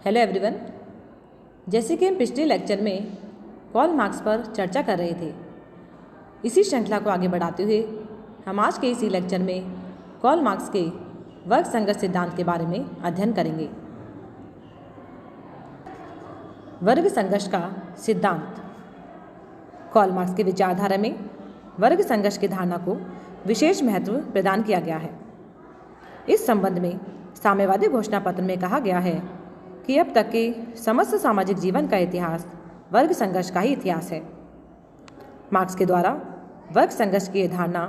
Hello everyone. जैसे कि हम पिछले लेक्चर में कार्ल मार्क्स पर चर्चा कर रहे थे, इसी श्रृंखला को आगे बढ़ाते हुए हम आज के इसी लेक्चर में कार्ल मार्क्स के वर्ग संघर्ष सिद्धांत के बारे में अध्ययन करेंगे। वर्ग संघर्ष का सिद्धांत। कार्ल मार्क्स की विचारधारा में वर्ग संघर्ष की धारणा को विशेष महत्व प्रदान किया गया है। इस संबंध में साम्यवादी घोषणा पत्र में कहा गया है कि अब तक के समस्त सामाजिक जीवन का इतिहास वर्ग संघर्ष का ही इतिहास है। मार्क्स के द्वारा वर्ग संघर्ष की यह धारणा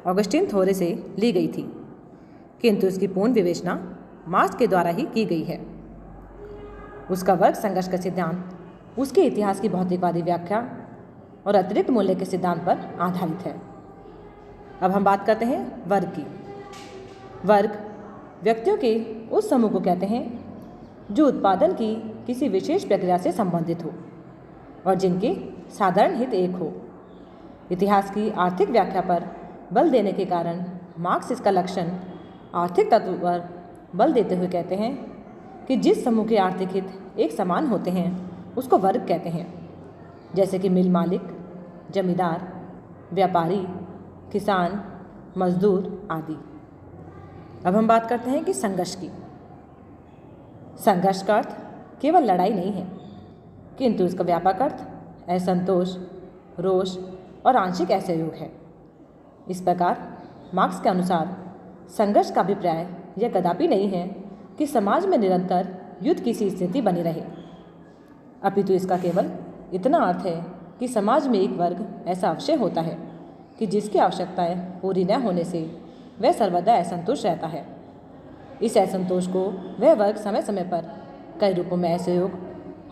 ऑगस्टीन थोरे से ली गई थी, किंतु इसकी पूर्ण विवेचना मार्क्स के द्वारा ही की गई है। उसका वर्ग संघर्ष का सिद्धांत उसके इतिहास की भौतिकवादी व्याख्या और अतिरिक्त मूल्य के सिद्धांत पर आधारित है। अब हम बात करते हैं वर्ग की। वर्ग व्यक्तियों के उस समूह को कहते हैं जो उत्पादन की किसी विशेष प्रक्रिया से संबंधित हो और जिनके साधारण हित एक हो। इतिहास की आर्थिक व्याख्या पर बल देने के कारण मार्क्स इसका लक्षण आर्थिक तत्व पर बल देते हुए कहते हैं कि जिस समूह के आर्थिक हित एक समान होते हैं उसको वर्ग कहते हैं, जैसे कि मिल मालिक, जमींदार, व्यापारी, किसान, मजदूर आदि। अब हम बात करते हैं कि संघर्ष की। संघर्ष का अर्थ केवल लड़ाई नहीं है, किंतु इसका व्यापक अर्थ असंतोष, रोष और आंशिक असहयोग है। इस प्रकार मार्क्स के अनुसार संघर्ष का अभिप्राय यह कदापि नहीं है कि समाज में निरंतर युद्ध की सी स्थिति बनी रहे, अपितु इसका केवल इतना अर्थ है कि समाज में एक वर्ग ऐसा अवश्य होता है कि जिसकी आवश्यकताएं पूरी न होने से वह सर्वदा असंतुष्ट रहता है। इस असंतोष को वह वर्ग समय समय पर कई रूपों में असहयोग,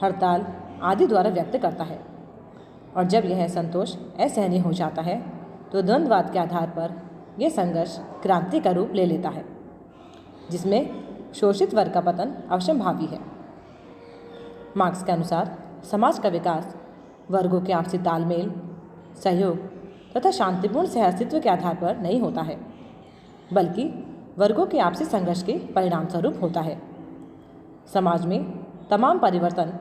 हड़ताल आदि द्वारा व्यक्त करता है, और जब यह असंतोष असहनीय हो जाता है तो द्वंद्ववाद के आधार पर यह संघर्ष क्रांति का रूप ले लेता है, जिसमें शोषित वर्ग का पतन अवश्यंभावी है। मार्क्स के अनुसार समाज का विकास वर्गों के आपसी तालमेल, सहयोग तथा शांतिपूर्ण सहअस्तित्व के आधार पर नहीं होता है, बल्कि वर्गों के आपसी संघर्ष के परिणाम स्वरूप होता है। समाज में तमाम परिवर्तन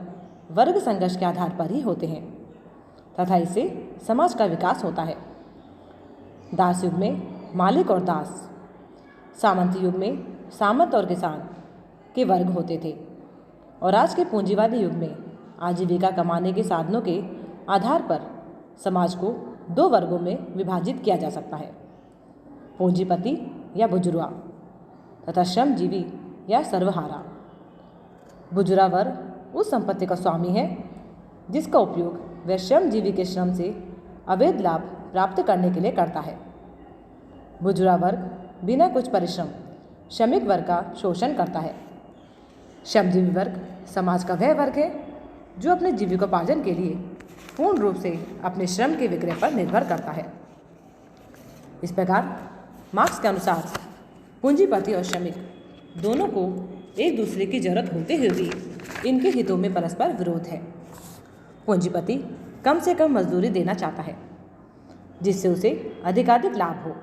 वर्ग संघर्ष के आधार पर ही होते हैं तथा इससे समाज का विकास होता है। दास युग में मालिक और दास, सामंत युग में सामंत और किसान के वर्ग होते थे, और आज के पूंजीवादी युग में आजीविका कमाने के साधनों के आधार पर समाज को दो वर्गों में विभाजित किया जा सकता है, पूंजीपति या बुजुर्गा तथा श्रमजीवी या सर्वहारा। बुजुर्गा वर्ग उस संपत्ति का स्वामी है जिसका उपयोग वह श्रमजीवी के श्रम से अवैध लाभ प्राप्त करने के लिए करता है। बुजुर्गा वर्ग बिना कुछ परिश्रम श्रमिक वर्ग का शोषण करता है। श्रमजीवी वर्ग समाज का वह वर्ग है जो अपने जीविकोपार्जन के लिए पूर्ण रूप से अपने श्रम के विक्रय पर निर्भर करता है। इस प्रकार मार्क्स के अनुसार पूंजीपति और श्रमिक दोनों को एक दूसरे की जरूरत होते हुए भी इनके हितों में परस्पर विरोध है। पूंजीपति कम से कम मजदूरी देना चाहता है जिससे उसे अधिकाधिक लाभ हो,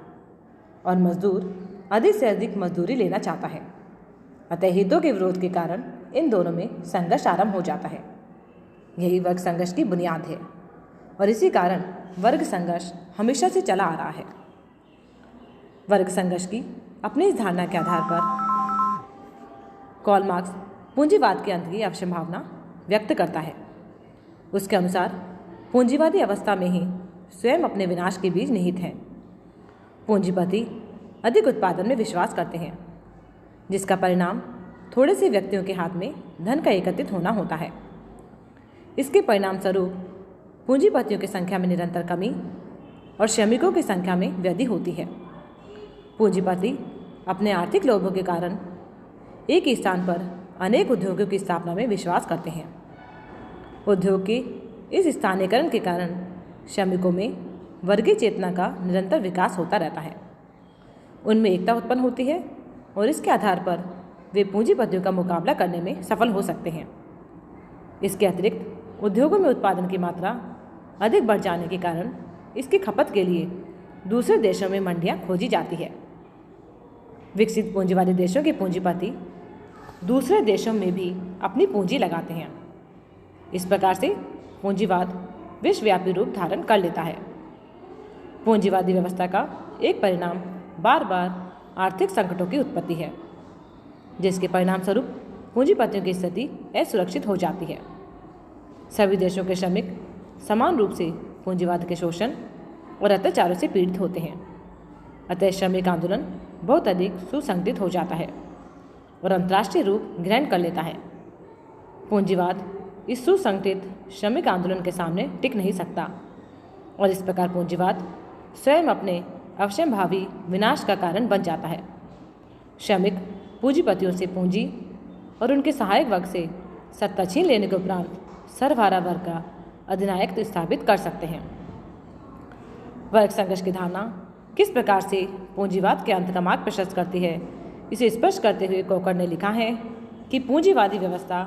और मजदूर अधिक से अधिक मजदूरी लेना चाहता है। अतः हितों के विरोध के कारण इन दोनों में संघर्ष आरंभ हो जाता है। यही वर्ग संघर्ष की बुनियाद है, और इसी कारण वर्ग संघर्ष हमेशा से चला आ रहा है। वर्ग संघर्ष की अपनी इस धारणा के आधार पर कार्ल मार्क्स पूंजीवाद के अंत की अवसंभावना व्यक्त करता है। उसके अनुसार पूंजीवादी अवस्था में ही स्वयं अपने विनाश के बीज निहित हैं। पूंजीपति अधिक उत्पादन में विश्वास करते हैं, जिसका परिणाम थोड़े से व्यक्तियों के हाथ में धन का एकत्रित होना होता है। इसके परिणाम स्वरूप पूंजीपतियों की संख्या में निरंतर कमी और श्रमिकों की संख्या में वृद्धि होती है। पूंजीपति अपने आर्थिक लोभों के कारण एक ही स्थान पर अनेक उद्योगों की स्थापना में विश्वास करते हैं। उद्योग के इस स्थानीयकरण के कारण श्रमिकों में वर्गीय चेतना का निरंतर विकास होता रहता है। उनमें एकता उत्पन्न होती है और इसके आधार पर वे पूंजीपतियों का मुकाबला करने में सफल हो सकते हैं। इसके अतिरिक्त उद्योगों में उत्पादन की मात्रा अधिक बढ़ जाने के कारण इसकी खपत के लिए दूसरे देशों में मंडियां खोजी जाती है। विकसित पूंजीवादी देशों के पूंजीपति दूसरे देशों में भी अपनी पूंजी लगाते हैं। इस प्रकार से पूंजीवाद विश्वव्यापी रूप धारण कर लेता है। पूंजीवादी व्यवस्था का एक परिणाम बार बार आर्थिक संकटों की उत्पत्ति है, जिसके परिणाम स्वरूप पूंजीपतियों की स्थिति असुरक्षित हो जाती है। सभी देशों के श्रमिक समान रूप से पूंजीवाद के शोषण और अत्याचारों से पीड़ित होते हैं। अतः श्रमिक आंदोलन बहुत अधिक सुसंगठित हो जाता है और अंतर्राष्ट्रीय रूप ग्रहण कर लेता है। पूंजीवाद इस सुसंगठित श्रमिक आंदोलन के सामने टिक नहीं सकता और इस प्रकार पूंजीवाद स्वयं अपने अवश्यंभावी विनाश का कारण बन जाता है। श्रमिक पूंजीपतियों से पूंजी और उनके सहायक वर्ग से सत्ता छीन लेने के उपरांत सर्वहारा वर्ग का अधिनायकत्व स्थापित कर सकते हैं। वर्ग संघर्ष की धारणा किस प्रकार से पूंजीवाद के अंत का मार्ग प्रशस्त करती है, इसे स्पष्ट करते हुए कोकर ने लिखा है कि पूंजीवादी व्यवस्था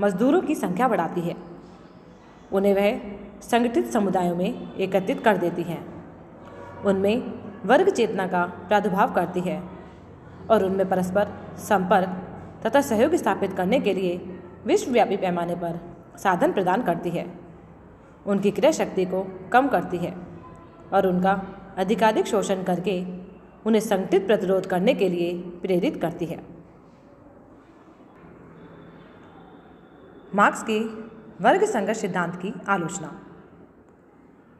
मजदूरों की संख्या बढ़ाती है, उन्हें वह संगठित समुदायों में एकत्रित कर देती है, उनमें वर्ग चेतना का प्रादुर्भाव करती है और उनमें परस्पर संपर्क तथा सहयोग स्थापित करने के लिए विश्वव्यापी पैमाने पर साधन प्रदान करती है, उनकी क्रय शक्ति को कम करती है और उनका अधिकाधिक शोषण करके उन्हें संगठित प्रतिरोध करने के लिए प्रेरित करती है। मार्क्स के वर्ग संघर्ष सिद्धांत की आलोचना।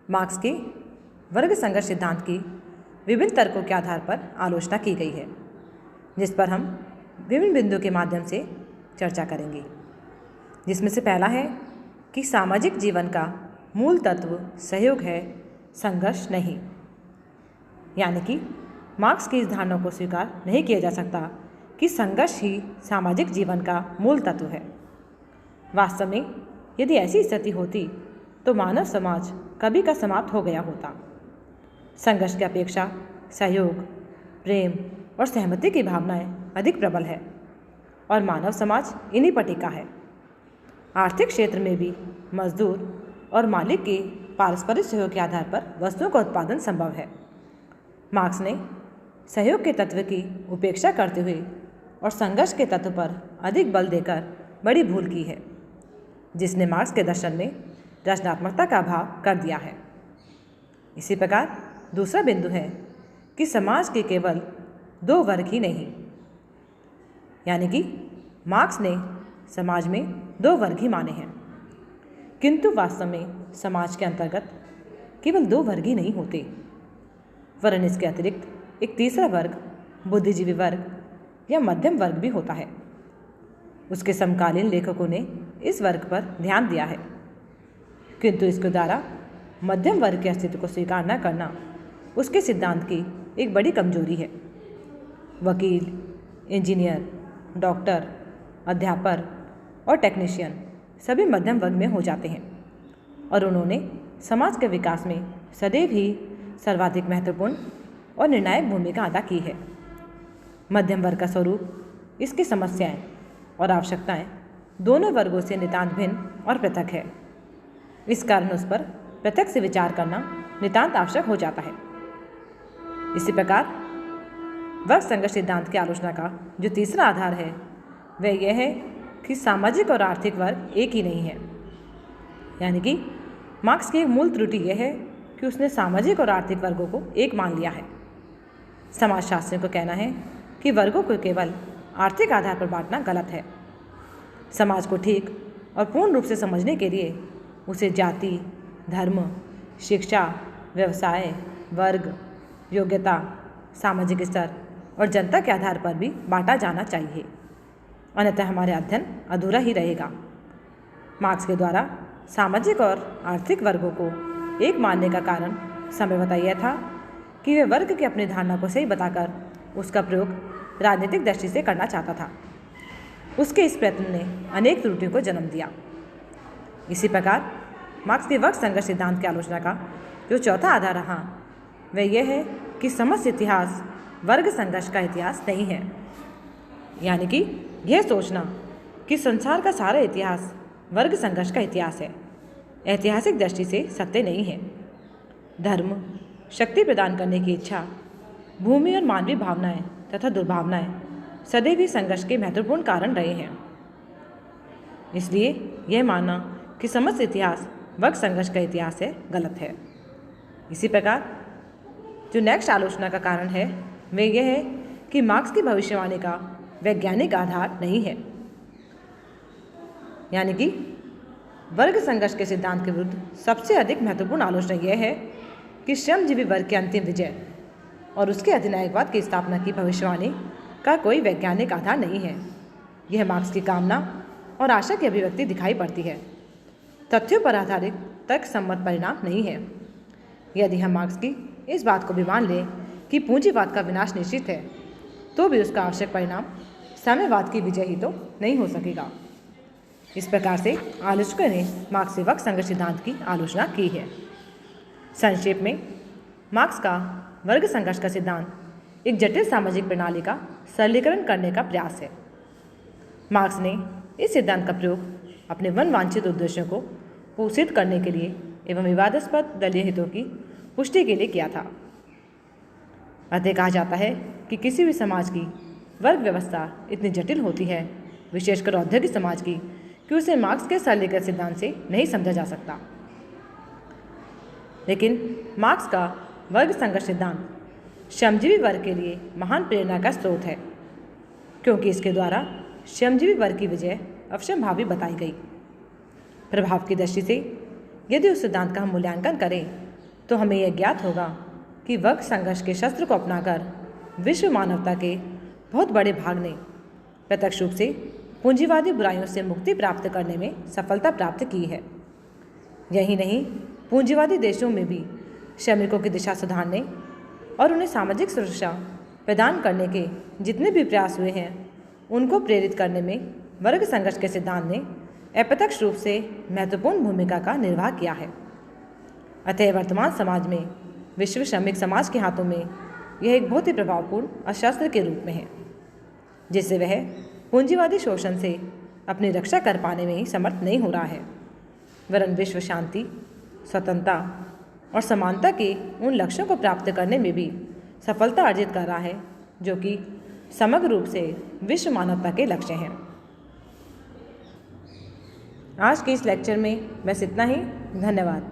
मार्क्स के वर्ग संघर्ष सिद्धांत की विभिन्न तर्कों के आधार पर आलोचना की गई है, जिस पर हम विभिन्न बिंदुओं के माध्यम से चर्चा करेंगे। जिसमें से पहला है कि सामाजिक जीवन का मूल तत्व सहयोग है, संघर्ष नहीं। यानी कि मार्क्स की इस धारणा को स्वीकार नहीं किया जा सकता कि संघर्ष ही सामाजिक जीवन का मूल तत्व है। वास्तव में यदि ऐसी स्थिति होती तो मानव समाज कभी का समाप्त हो गया होता। संघर्ष की अपेक्षा सहयोग, प्रेम और सहमति की भावनाएं अधिक प्रबल है और मानव समाज इन्हीं पर टिका है। आर्थिक क्षेत्र में भी मजदूर और मालिक के पारस्परिक सहयोग के आधार पर वस्तुओं का उत्पादन संभव है। मार्क्स ने सहयोग के तत्व की उपेक्षा करते हुए और संघर्ष के तत्व पर अधिक बल देकर बड़ी भूल की है, जिसने मार्क्स के दर्शन में रचनात्मकता का अभाव कर दिया है। इसी प्रकार दूसरा बिंदु है कि समाज के केवल दो वर्ग ही नहीं, यानी कि मार्क्स ने समाज में दो वर्ग ही माने हैं, किंतु वास्तव में समाज के अंतर्गत केवल दो वर्ग ही नहीं होते, वरन इसके अतिरिक्त एक तीसरा वर्ग बुद्धिजीवी वर्ग या मध्यम वर्ग भी होता है। उसके समकालीन लेखकों ने इस वर्ग पर ध्यान दिया है, किंतु इसके द्वारा मध्यम वर्ग के अस्तित्व को स्वीकार न करना उसके सिद्धांत की एक बड़ी कमजोरी है। वकील, इंजीनियर, डॉक्टर, अध्यापक और टेक्नीशियन सभी मध्यम वर्ग में हो जाते हैं और उन्होंने समाज के विकास में सदैव ही सर्वाधिक महत्वपूर्ण और निर्णायक भूमिका अदा की है। मध्यम वर्ग का स्वरूप, इसकी समस्याएं और आवश्यकताएं दोनों वर्गों से नितांत भिन्न और पृथक है। इस कारण उस पर पृथक से विचार करना नितांत आवश्यक हो जाता है। इसी प्रकार वर्ग संघर्ष सिद्धांत की आलोचना का जो तीसरा आधार है वह यह है कि सामाजिक और आर्थिक वर्ग एक ही नहीं है। यानी कि मार्क्स की एक मूल त्रुटि यह है कि उसने सामाजिक और आर्थिक वर्गों को एक मान लिया है। समाजशास्त्रियों को कहना है कि वर्गों को केवल आर्थिक आधार पर बांटना गलत है। समाज को ठीक और पूर्ण रूप से समझने के लिए उसे जाति, धर्म, शिक्षा, व्यवसाय, वर्ग, योग्यता, सामाजिक स्तर और जनता के आधार पर भी बांटा जाना चाहिए, अन्यथा हमारा अध्ययन अधूरा ही रहेगा। मार्क्स के द्वारा सामाजिक और आर्थिक वर्गों को एक मानने का कारण संभवतः यह था कि वे वर्ग की अपनी धारणा को सही बताकर उसका प्रयोग राजनीतिक दृष्टि से करना चाहता था। उसके इस प्रयत्न ने अनेक त्रुटियों को जन्म दिया। इसी प्रकार मार्क्स के वर्ग संघर्ष सिद्धांत की आलोचना का जो चौथा आधार रहा वह यह है कि समस्त इतिहास वर्ग संघर्ष का इतिहास नहीं है। यानी कि यह सोचना कि संसार का सारा इतिहास वर्ग संघर्ष का इतिहास है ऐतिहासिक दृष्टि से सत्य नहीं है। धर्म, शक्ति प्रदान करने की इच्छा, भूमि और मानवीय भावनाएं तथा दुर्भावनाएं सदैव ही संघर्ष के महत्वपूर्ण कारण रहे हैं। इसलिए यह मानना कि समस्त इतिहास वर्ग संघर्ष का इतिहास है, गलत है। इसी प्रकार जो नेक्स्ट आलोचना का कारण है वह यह है कि मार्क्स की भविष्यवाणी का वैज्ञानिक आधार नहीं है, यानी कि वर्ग संघर्ष के सिद्धांत के विरुद्ध सबसे अधिक महत्वपूर्ण आलोचना यह है कि श्रमजीवी वर्ग की अंतिम विजय और उसके अधिनायकवाद की स्थापना की भविष्यवाणी का कोई वैज्ञानिक आधार नहीं है। यह मार्क्स की कामना और आशा की अभिव्यक्ति दिखाई पड़ती है, तथ्यों पर आधारित तर्क सम्मत परिणाम नहीं है। यदि हम मार्क्स की इस बात को भी मान लें कि पूंजीवाद का विनाश निश्चित है, तो भी उसका आवश्यक परिणाम साम्यवाद की विजय ही तो नहीं हो सकेगा। इस प्रकार से आलोचकों ने मार्क्स से वर्ग संघर्ष सिद्धांत की आलोचना की है। संक्षेप में, मार्क्स का वर्ग संघर्ष का सिद्धांत एक जटिल सामाजिक प्रणाली का सरलीकरण करने का प्रयास है। मार्क्स ने इस सिद्धांत का प्रयोग अपने मनवांछित उद्देश्यों को पोषित करने के लिए एवं विवादास्पद दलीय हितों की पुष्टि के लिए किया था। अतः कहा जाता है कि किसी भी समाज की वर्ग व्यवस्था इतनी जटिल होती है, विशेषकर औद्योगिक समाज की, कि उसे मार्क्स के सरलीकृत सिद्धांत से नहीं समझा जा सकता। लेकिन मार्क्स का वर्ग संघर्ष सिद्धांत श्रमजीवी वर्ग के लिए महान प्रेरणा का स्रोत है, क्योंकि इसके द्वारा श्रमजीवी वर्ग की विजय अवश्यंभावी बताई गई। प्रभाव की दृष्टि से यदि उस सिद्धांत का हम मूल्यांकन करें तो हमें यह ज्ञात होगा कि वर्ग संघर्ष के शस्त्र को अपनाकर विश्व मानवता के बहुत बड़े भाग ने प्रत्यक्ष रूप से पूंजीवादी बुराइयों से मुक्ति प्राप्त करने में सफलता प्राप्त की है। यही नहीं, पूंजीवादी देशों में भी श्रमिकों की दिशा सुधारने और उन्हें सामाजिक सुरक्षा प्रदान करने के जितने भी प्रयास हुए हैं, उनको प्रेरित करने में वर्ग संघर्ष के सिद्धांत ने अप्रत्यक्ष रूप से महत्वपूर्ण भूमिका का निर्वाह किया है। अतः वर्तमान समाज में विश्व श्रमिक समाज के हाथों में यह एक बहुत ही प्रभावपूर्ण अस्त्र के रूप में है, जिससे वह पूंजीवादी शोषण से अपनी रक्षा कर पाने में ही समर्थ नहीं हो रहा है, वरन विश्व शांति, स्वतंत्रता और समानता के उन लक्ष्यों को प्राप्त करने में भी सफलता अर्जित कर रहा है, जो कि समग्र रूप से विश्व मानवता के लक्ष्य हैं। आज के इस लेक्चर में बस इतना ही। धन्यवाद।